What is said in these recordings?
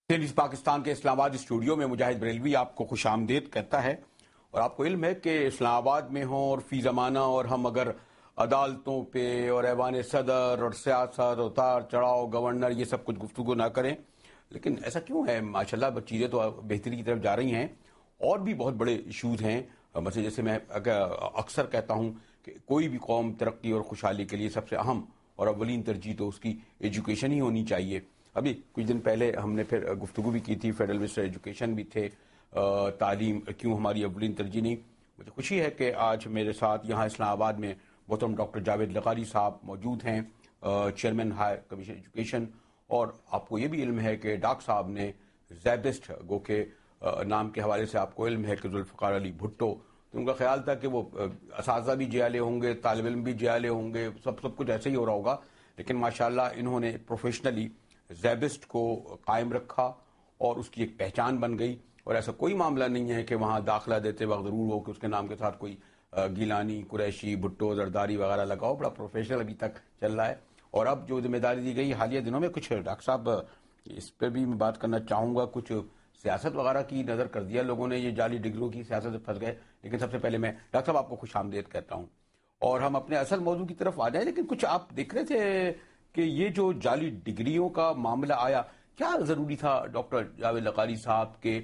Tennis Pakistan کے اسلام آباد studio میں مجاہد بریلوی آپ کو خوش آمدید کہتا ہے. اور آپ کو علم ہے کہ اسلام آباد میں ہوں اور فی زمانہ اور ہم اگر عدالتوں پہ اور ایوان صدر اور سیاست اتار چڑھاؤ گورنر یہ سب کچھ گفتگو نہ کریں، لیکن ایسا کیوں ہے؟ ماشاءاللہ چیزیں تو بہتری کی طرف جا رہی ہیں اور بھی بہت بڑے ایشوز ہیں. مثلا جیسے میں اکثر کہتا ہوں کہ کوئی بھی قوم ترقی اور خوشحالی کے لیے سب سے اہم اور اولین ترجیح تو اس کی ایجوکیشن ہی ہونی چاہیے. ابھی کچھ دن پہلے ہم نے پھر گفتگو بھی کی تھی، فیڈرل منسٹر ایجوکیشن بھی تھے، تعلیم کیوں ہماری اولین ترجیح نہیں. مجھے خوشی ہے کہ آج میرے ساتھ یہاں اسلام آباد میں محترم ڈاکٹر جاوید لغاری صاحب موجود ہیں، چیئرمین ہائی کمیشن ایجوکیشن. اور آپ کو یہ بھی علم ہے کہ ڈاکٹر صاحب نے زیبسٹ گو کے نام کے حوالے سے آپ کو علم ہے کہ ذوالفقار علی بھٹو، تو ان کا خیال تھا کہ وہ اساتذہ بھی جیالے ہوں گے، طالب علم بھی جیالے ہوں گے، سب کچھ ایسے ہی ہو رہا ہوگا. لیکن ماشاءاللہ انہوں نے پروفیشنلی زیبسٹ کو قائم رکھا اور اس کی ایک پہچان بن گئی. اور ایسا کوئی معاملہ نہیں ہے کہ وہاں داخلہ دیتے وقت ضرور ہو کہ اس کے نام کے ساتھ کوئی گیلانی، قریشی، بھٹو، زرداری وغیرہ لگاؤ. بڑا پروفیشنل ابھی تک چل رہا ہے. اور اب جو ذمہ داری دی گئی حالیہ دنوں میں، کچھ ڈاکٹر صاحب اس پہ بھی میں بات کرنا چاہوں گا، کچھ سیاست وغیرہ کی نظر کر دیا لوگوں نے، یہ جعلی ڈگریوں کی سیاست سے پھنس گئے. لیکن سب سے پہلے میں ڈاکٹر صاحب آپ کو خوش آمدید کہتا ہوں اور ہم اپنے اصل موضوع کی طرف آ جائیں. لیکن کچھ آپ دیکھ رہے تھے کہ یہ جو جعلی ڈگریوں کا معاملہ آیا، کیا ضروری تھا ڈاکٹر جاوید لغاری صاحب کے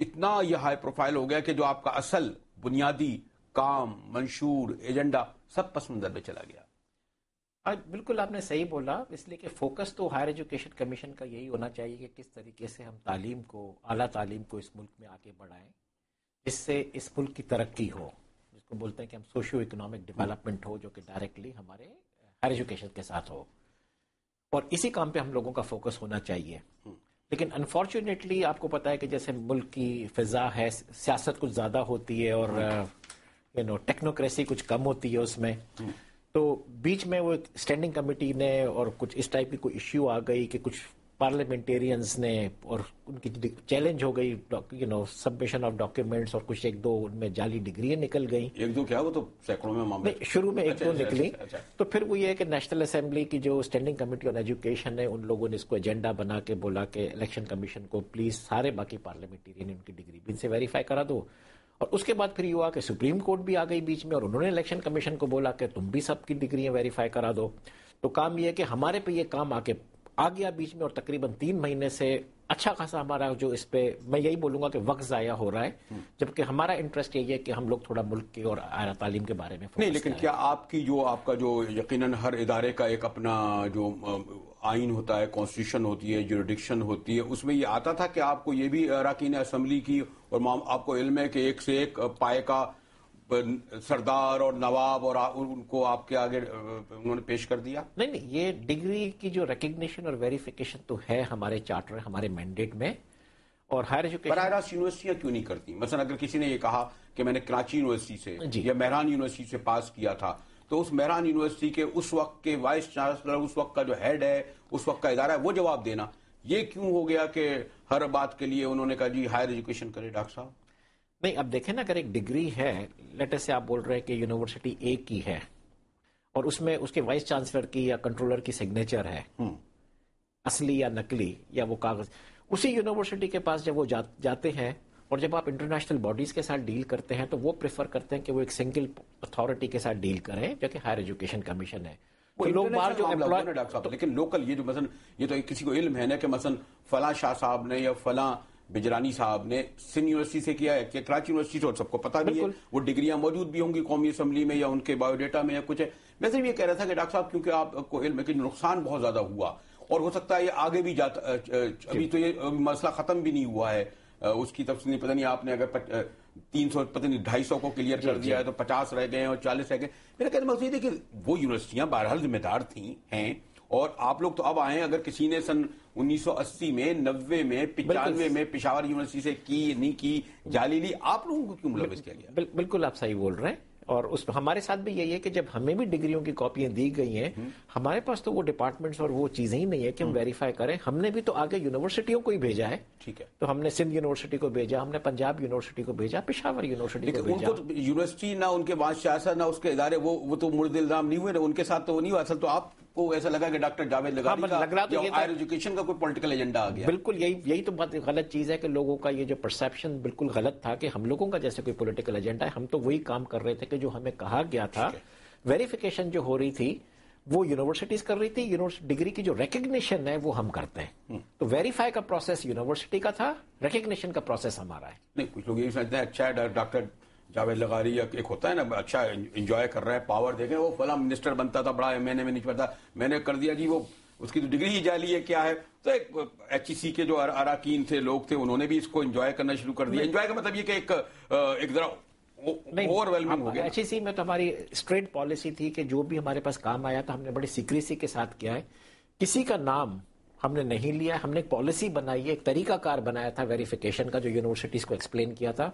اتنا یہ ہائی پروفائل ہو گیا کہ جو آپ کا اصل بنیادی کام، منشور، ایجنڈا سب پس منظر میں چلا گیا؟ بالکل آپ نے صحیح بولا، اس لیے کہ فوکس تو ہائر ایجوکیشن کمیشن کا یہی ہونا چاہیے کہ کس طریقے سے ہم تعلیم کو، اعلیٰ تعلیم کو اس ملک میں آگے بڑھائیں جس سے اس ملک کی ترقی ہو، جس کو بولتے ہیں کہ ہم سوشیو اکنامک ڈیولپمنٹ ہو، جو کہ ڈائریکٹلی ہمارے ہائر ایجوکیشن کے ساتھ ہو. اور اسی کام پہ ہم لوگوں کا فوکس ہونا چاہیے. لیکن انفارچونیٹلی آپ کو پتا ہے کہ جیسے ملک کی فضا ہے، سیاست کچھ زیادہ ہوتی ہے اور ٹیکنوکریسی کچھ کم ہوتی ہے اس میں. تو بیچ میں وہ اسٹینڈنگ کمیٹی نے اور کچھ اس ٹائپ کی کوئی ایشو آ گئی کہ کچھ پارلیمنٹیرینز نے اور ان کی چیلنج ہو گئی سبمیشن آف ڈاکیومنٹس، اور کچھ ایک دو ان میں جعلی ڈگریاں نکل گئیں. ایک دو کیا، وہ تو سینکڑوں میں معاملے شروع میں ایک دو نکلی. تو پھر وہ یہ ہے کہ نیشنل اسمبلی کی جو اسٹینڈنگ کمیٹی آن ایجوکیشن ہے، ان لوگوں نے اس کو ایجنڈا بنا کے بولا کہ الیکشن کمیشن کو پلیز سارے باقی پارلیمنٹیرین ان کی ڈگری بھی ان سے ویریفائی کرا دو. اور اس کے بعد پھر یہ ہوا کہ سپریم کورٹ بھی آ گئی بیچ میں، اور انہوں نے الیکشن کمیشن کو بولا کہ تم بھی سب کی ڈگریاں ویریفائی کرا دو. تو کام یہ ہے کہ ہمارے پہ یہ کام آ گیا بیچ میں، اور تقریباً 3 مہینے سے اچھا خاصا ہمارا جو اس پہ میں یہی بولوں گا کہ وقت ضائع ہو رہا ہے، جبکہ ہمارا انٹرسٹ یہی ہے کہ ہم لوگ تھوڑا ملک کے اور اعلیٰ تعلیم کے بارے میں نہیں. لیکن کیا آپ کا جو یقیناً ہر ادارے کا ایک اپنا جو آئین ہوتا ہے، کانسٹیٹیوشن ہوتی ہے، جوریڈکشن ہوتی ہے، اس میں یہ آتا تھا کہ آپ کو یہ بھی اراکین اسمبلی کی، اور آپ کو علم ہے کہ ایک سے ایک پائے کا سردار اور نواب اور ان کو آپ کے آگے انہوں نے پیش کر دیا؟ نہیں، یہ ڈگری کی جو ریکگنیشن اور ویریفیکیشن تو ہے ہمارے چارٹر، ہمارے مینڈیٹ میں. اور ہائر ایجوکیشن براہ راست یونیورسٹیاں کیوں نہیں کرتی؟ مثلا اگر کسی نے یہ کہا کہ میں نے کراچی یونیورسٹی سے یا مہران یونیورسٹی سے پاس کیا تھا، تو اس مہران یونیورسٹی کے اس وقت کے وائس چانسلر، اس وقت کا جو ہیڈ ہے، اس وقت کا ادارہ ہے، وہ جواب دینا. یہ کیوں ہو گیا کہ ہر بات کے لیے انہوں نے کہا جی ہائر ایجوکیشن کرے ڈاکٹر صاحب؟ نہیں، اب دیکھیں نا، اگر ایک ڈگری ہے، لیٹر سے آپ بول رہے ہیں کہ یونیورسٹی ایک کی ہے اور اس میں اس کے وائس چانسلر کی یا کنٹرولر کی سگنیچر ہے، اصلی یا نقلی یا وہ کاغذ، اسی یونیورسٹی کے پاس جب وہ جاتے ہیں، اور جب آپ انٹرنیشنل باڈیز کے ساتھ ڈیل کرتے ہیں تو وہ پریفر کرتے ہیں کہ وہ ایک سنگل اتھارٹی کے ساتھ ڈیل کریں جو کہ ہائر ایجوکیشن کمیشن ہے. لوگ باہر جو ڈاکٹر صاحب، لیکن لوکل یہ جو مثلا یہ تو کسی کو علم ہے نا کہ مثلا فلاں شاہ صاحب نے یا فلاں بجرانی صاحب نے سندھ یونیورسٹی سے کیا ہے کہ کراچی یونیورسٹی سے، اور سب کو پتہ بھی ہے، وہ ڈگریاں موجود بھی ہوں گی قومی اسمبلی میں یا ان کے بایو ڈیٹا میں یا کچھ ہے. میں صرف یہ کہہ رہا تھا کہ ڈاکٹر صاحب کیونکہ آپ کو علم ہے کہ نقصان بہت زیادہ ہوا اور ہو سکتا ہے یہ آگے بھی جاتا، ابھی تو یہ مسئلہ ختم بھی نہیں ہوا ہے، اس کی تفصیل پتہ نہیں، آپ نے اگر 300 پتہ نہیں 250 کو کلیئر کر دیا ہے تو 50 رہ گئے ہیں اور 40 رہ گئے. میرا کہنے کا مقصد ہے کہ وہ یونیورسٹیاں بہرحال ذمہ دار ہیں، اور آپ لوگ تو اب آئے ہیں. اگر کسی نے سن 1980 میں، 90 میں، 95 میں پشاور یونیورسٹی سے کی نہیں کی، جعلی لی، آپ لوگوں کو کیوں ملوث کیا گیا؟ بالکل آپ صحیح بول رہے ہیں. اور ہمارے ساتھ بھی یہی ہے کہ جب ہمیں بھی ڈگریوں کی کاپیاں دی گئی ہیں، ہمارے پاس تو وہ ڈپارٹمنٹس اور وہ چیزیں ہی نہیں ہے کہ ہم ویریفائی کریں. ہم نے بھی تو آگے یونیورسٹیوں کو ہی بھیجا ہے. ٹھیک ہے، تو ہم نے سندھ یونیورسٹی کو بھیجا، ہم نے پنجاب یونیورسٹی کو بھیجا، پشاور یونیورسٹی کو بھیجا. ان کو یونیورسٹی نہ ان کے وائس چانسلر نہ اس کے ادارے وہ تو مرد الزام نہیں ہوئے نا، ان کے ساتھ تو وہ نہیں ہوا. اصل تو آپ کو ایسا لگا کہ ڈاکٹر جاوید لغاری کا ہائر ایجوکیشن کا کوئی پولیٹیکل ایجنڈا آ گیا؟ بالکل یہی تو بہت غلط چیز ہے کہ لوگوں کا یہ جو پرسیپشن بالکل غلط تھا کہ ہم لوگوں کا جیسے کوئی پولیٹیکل ایجنڈا ہے. ہم تو وہی کام کر رہے تھے کہ جو ہمیں کہا گیا تھا. ویریفیکیشن جو ہو رہی تھی وہ یونیورسٹیز کر رہی تھی. ڈگری کی جو ریکگنیشن ہے وہ ہم کرتے ہیں. تو ویریفائی کا پروسیس یونیورسٹی کا تھا, ریکگنیشن کا پروسیس ہمارا ہے. نہیں, کچھ لوگ یہی سمجھتے ہیں اچھا ہے ڈاکٹر جاوید لغاری ایک ہوتا ہے نا, اچھا انجوائے کر رہا ہے, پاور دیکھیں وہ فلاں منسٹر بنتا تھا بڑا, میں نہیں پڑتا, میں نے کر دیا جی, وہ اس کی تو ڈگری ہی جعلی ہے کیا ہے. تو ایک ایچ ای سی کے جو اراکین تھے, لوگ تھے, انہوں نے بھی اس کو انجوائے کرنا شروع کر دیا. انجوائے کا مطلب یہ کہ ایک ذرا اوور ویلمنگ ہو گیا. ایچ ای سی میں تو ہماری اسٹریٹ پالیسی تھی کہ جو بھی ہمارے پاس کام آیا تھا ہم نے بڑی سیکریسی کے ساتھ کیا ہے. کسی کا نام ہم نے نہیں لیا. ہم نے ایک پالیسی بنائی ہے, ایک طریقہ کار بنایا تھا ویریفیکیشن کا, جو یونیورسٹیز کو ایکسپلین کیا تھا.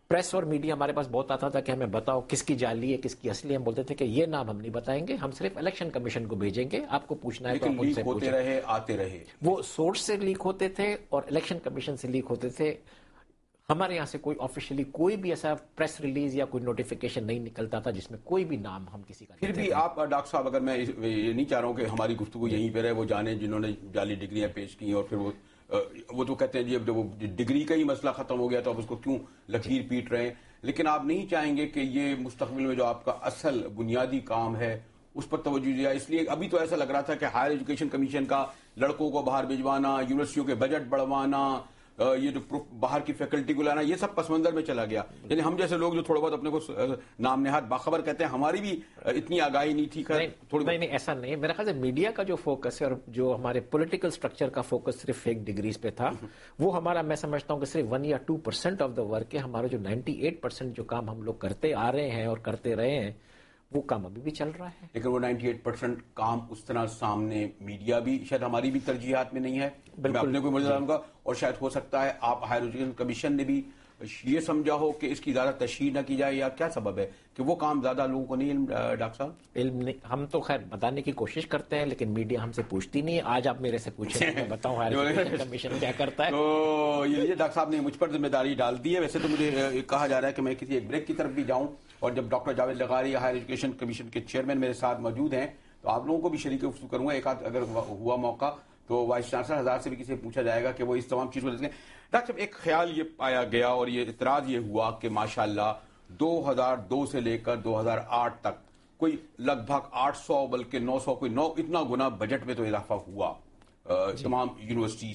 پریس اور میڈیا ہمارے پاس بہت آتا تھا کہ ہمیں بتاؤ کس کی جعلی ہے کس کی اصلی. ہم بولتے تھے کہ یہ نام ہم نہیں بتائیں گے, ہم صرف الیکشن کمیشن کو بھیجیں گے, آپ کو پوچھنا ہے تو آپ ان سے ہوتے رہے, آتے رہے. وہ سورس سے لیک ہوتے تھے اور الیکشن کمیشن سے لیک ہوتے تھے. ہمارے یہاں سے کوئی آفیشیلی کوئی بھی ایسا پریس ریلیز یا کوئی نوٹیفیکیشن نہیں نکلتا تھا جس میں کوئی بھی نام ہم کسی کا. پھر بھی آپ ڈاکٹر صاحب, اگر میں یہ نہیں چاہ رہا ہوں کہ ہماری گفتگو یہیں پہ رہے, وہ جانے جنہوں نے جعلی ڈگریاں پیش کی اور پھر وہ تو کہتے ہیں جی اب جب وہ ڈگری کا ہی مسئلہ ختم ہو گیا تو اب اس کو کیوں لکیر پیٹ رہے ہیں. لیکن آپ نہیں چاہیں گے کہ یہ مستقبل میں جو آپ کا اصل بنیادی کام ہے اس پر توجہ دیا. اس لیے ابھی تو ایسا لگ رہا تھا کہ ہائر ایجوکیشن کمیشن کا لڑکوں کو باہر بھجوانا, یونیورسٹیوں کے بجٹ بڑھوانا, یہ جو باہر کی فیکلٹی کو لانا, یہ سب پس منظر میں چلا گیا. یعنی ہم جیسے لوگ جو تھوڑا بہت اپنے کو نام نہاد باخبر کہتے ہیں, ہماری بھی اتنی آگاہی نہیں تھی. نہیں ایسا نہیں ہے. میرا خیال ہے میڈیا کا جو فوکس ہے اور جو ہمارے پولیٹیکل سٹرکچر کا فوکس صرف فیک ڈگریز پہ تھا, وہ ہمارا میں سمجھتا ہوں کہ صرف 1 یا 2% آف دا ورک ہے. ہمارا جو 98% جو کام ہم لوگ کرتے آ رہے ہیں اور کرتے رہے ہیں وہ کام ابھی بھی چل رہا ہے. لیکن وہ 98% کام اس طرح سامنے میڈیا بھی شاید ہماری بھی ترجیحات میں نہیں ہے. میں اپنے کو مجھے جانوں گا, اور شاید ہو سکتا ہے آپ ہائر ایجوکیشن کمیشن نے بھی یہ سمجھا ہو کہ اس کی زیادہ تشہیر نہ کی جائے, یا کیا سبب ہے کہ وہ کام زیادہ لوگوں کو نہیں علم. ڈاکٹر صاحب علم نہیں, ہم تو خیر بتانے کی کوشش کرتے ہیں لیکن میڈیا ہم سے پوچھتی نہیں ہے. آج آپ میرے سے پوچھیں میں بتاؤں ہائر ایجوکیشن کمیشن کیا کرتا ہے. تو یہ ڈاکٹر صاحب نے مجھ پر ذمہ داری ڈال دی ہے. ویسے تو مجھے کہا جا رہا ہے کہ میں کسی ایک بریک کی طرف بھی جاؤں, اور جب ڈاکٹر جاوید لغاری ہائر ایجوکیشن کمیشن کے چیئرمین میرے ساتھ موجود ہیں تو آپ لوگوں کو بھی شریک گفتگو کروں گا. ایک آدھ اگر ہوا موقع تو وائس چانسلر ہزار سے بھی کسی پوچھا جائے گا کہ وہ اس تمام چیزوں کو. ڈاکٹر صاحب ایک خیال یہ پایا گیا اور یہ اعتراض یہ ہوا کہ ماشاءاللہ 2002 سے لے کر 2008 تک کوئی لگ بھگ 800 بلکہ 900 کوئی 9 اتنا گنا بجٹ میں تو اضافہ ہوا تمام یونیورسٹیز